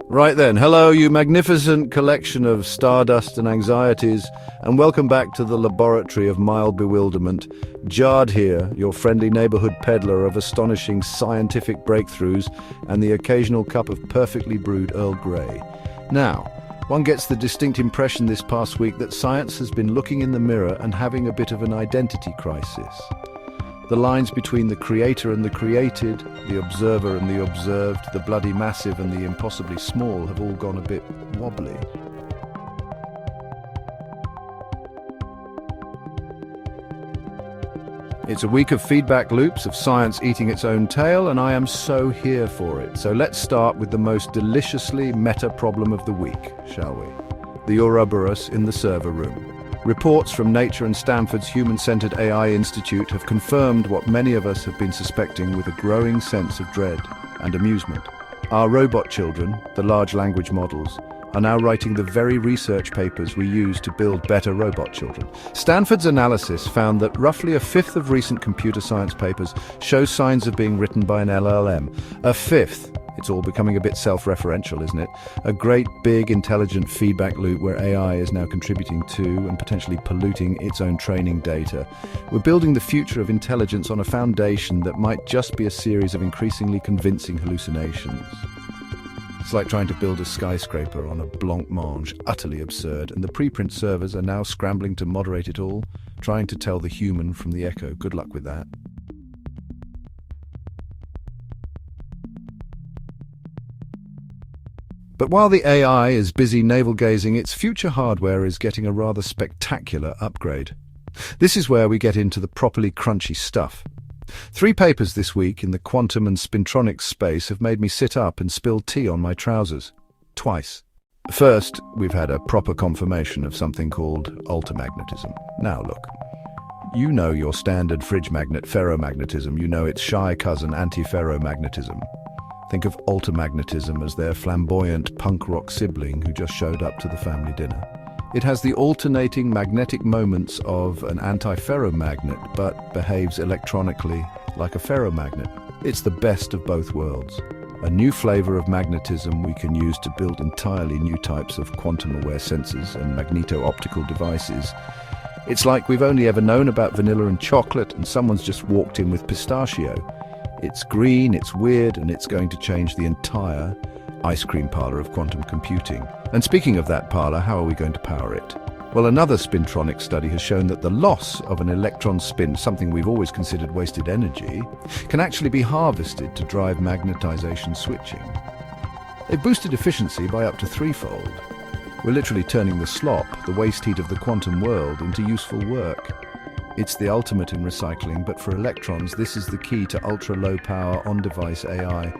Right then, hello you magnificent collection of stardust and anxieties, and welcome back to the laboratory of mild bewilderment. Jard here, your friendly neighborhood peddler of astonishing scientific breakthroughs and the occasional cup of perfectly brewed Earl Grey. Now, one gets the distinct impression this past week that science has been looking in the mirror and having a bit of an identity crisis. The lines between the creator and the created, the observer and the observed, the bloody massive and the impossibly small have all gone a bit wobbly. It's a week of feedback loops, of science eating its own tail, and I am so here for it. So let's start with the most deliciously meta problem of the week, shall we? The Ouroboros in the server room. Reports from Nature and Stanford's Human-Centered AI Institute have confirmed what many of us have been suspecting with a growing sense of dread and amusement. Our robot children, the large language models, are now writing the very research papers we use to build better robot children. Stanford's analysis found that roughly a fifth of recent computer science papers show signs of being written by an LLM. A fifth! It's all becoming a bit self-referential, isn't it? A great, big, intelligent feedback loop where AI is now contributing to and potentially polluting its own training data. We're building the future of intelligence on a foundation that might just be a series of increasingly convincing hallucinations. It's like trying to build a skyscraper on a blancmange, utterly absurd, and the preprint servers are now scrambling to moderate it all, trying to tell the human from the echo. Good luck with that. But while the AI is busy navel-gazing, its future hardware is getting a rather spectacular upgrade. This is where we get into the properly crunchy stuff. 3 papers this week in the quantum and spintronics space have made me sit up and spill tea on my trousers. Twice. First, we've had a proper confirmation of something called ultramagnetism. Now look. You know your standard fridge magnet ferromagnetism. You know its shy cousin anti-ferromagnetism. Think of ultramagnetism as their flamboyant punk rock sibling who just showed up to the family dinner. It has the alternating magnetic moments of an anti-ferromagnet, but behaves electronically like a ferromagnet. It's the best of both worlds. A new flavor of magnetism we can use to build entirely new types of quantum-aware sensors and magneto-optical devices. It's like we've only ever known about vanilla and chocolate, and someone's just walked in with pistachio. It's green, it's weird, and it's going to change the entire ice cream parlor of quantum computing. And speaking of that parlor, how are we going to power it? Well, another spintronics study has shown that the loss of an electron spin, something we've always considered wasted energy, can actually be harvested to drive magnetization switching. They've boosted efficiency by up to 3-fold. We're literally turning the slop, the waste heat of the quantum world, into useful work. It's the ultimate in recycling, but for electrons, this is the key to ultra-low power on-device AI.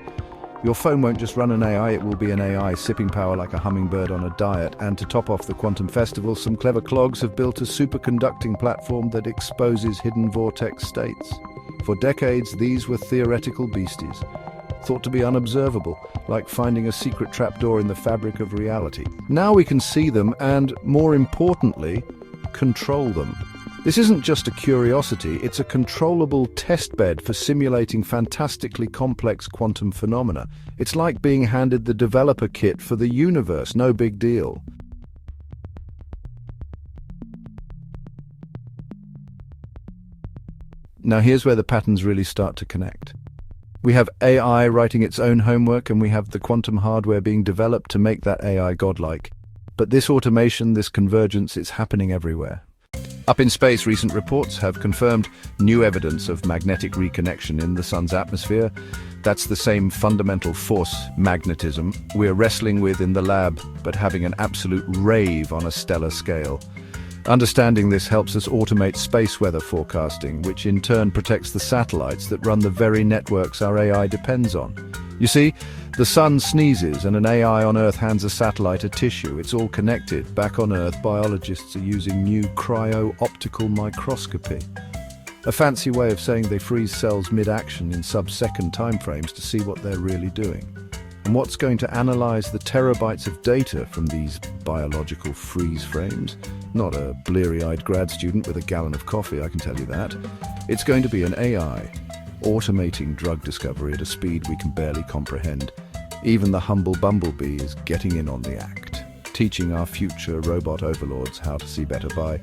Your phone won't just run an AI, it will be an AI sipping power like a hummingbird on a diet. And to top off the quantum festival, some clever clogs have built a superconducting platform that exposes hidden vortex states. For decades, these were theoretical beasties, thought to be unobservable, like finding a secret trapdoor in the fabric of reality. Now we can see them and, more importantly, control them. This isn't just a curiosity, it's a controllable testbed for simulating fantastically complex quantum phenomena. It's like being handed the developer kit for the universe, no big deal. Now here's where the patterns really start to connect. We have AI writing its own homework, and we have the quantum hardware being developed to make that AI godlike. But this automation, this convergence, it's happening everywhere. Up in space, recent reports have confirmed new evidence of magnetic reconnection in the sun's atmosphere. That's the same fundamental force, magnetism, we're wrestling with in the lab, but having an absolute rave on a stellar scale. Understanding this helps us automate space weather forecasting, which in turn protects the satellites that run the very networks our AI depends on. You see, the sun sneezes and an AI on Earth hands a satellite a tissue. It's all connected. Back on Earth, biologists are using new cryo-optical microscopy. A fancy way of saying they freeze cells mid-action in sub-second timeframes to see what they're really doing. And what's going to analyze the terabytes of data from these biological freeze frames? Not a bleary-eyed grad student with a gallon of coffee, I can tell you that. It's going to be an AI, automating drug discovery at a speed we can barely comprehend. Even the humble bumblebee is getting in on the act, teaching our future robot overlords how to see better by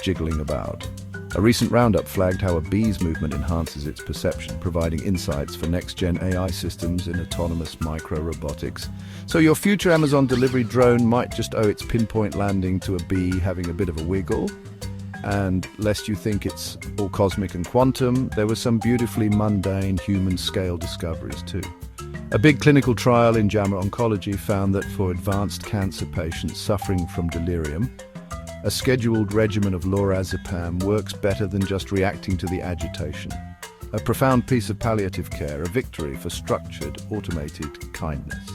jiggling about. A recent roundup flagged how a bee's movement enhances its perception, providing insights for next-gen AI systems in autonomous micro-robotics. So your future Amazon delivery drone might just owe its pinpoint landing to a bee having a bit of a wiggle. And lest you think it's all cosmic and quantum, there were some beautifully mundane human-scale discoveries too. A big clinical trial in JAMA Oncology found that for advanced cancer patients suffering from delirium, a scheduled regimen of lorazepam works better than just reacting to the agitation. A profound piece of palliative care, a victory for structured, automated kindness.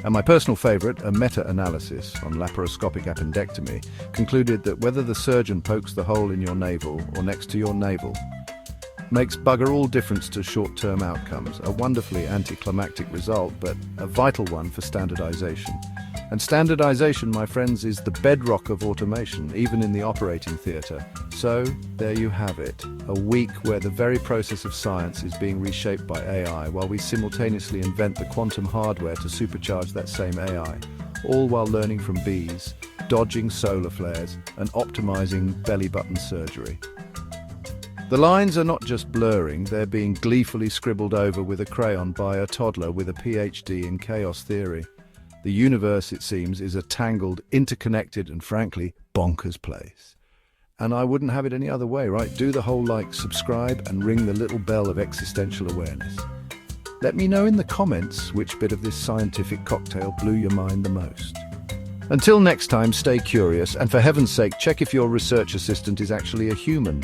And my personal favourite, a meta-analysis on laparoscopic appendectomy, concluded that whether the surgeon pokes the hole in your navel or next to your navel, makes bugger all difference to short-term outcomes. A wonderfully anticlimactic result, but a vital one for standardization. And standardization, my friends, is the bedrock of automation, even in the operating theatre. So, there you have it. A week where the very process of science is being reshaped by AI, while we simultaneously invent the quantum hardware to supercharge that same AI. All while learning from bees, dodging solar flares, and optimizing belly-button surgery. The lines are not just blurring, they're being gleefully scribbled over with a crayon by a toddler with a PhD in chaos theory. The universe, it seems, is a tangled, interconnected, and frankly, bonkers place. And I wouldn't have it any other way, right? Do the whole like, subscribe, and ring the little bell of existential awareness. Let me know in the comments which bit of this scientific cocktail blew your mind the most. Until next time, stay curious, and for heaven's sake, check if your research assistant is actually a human.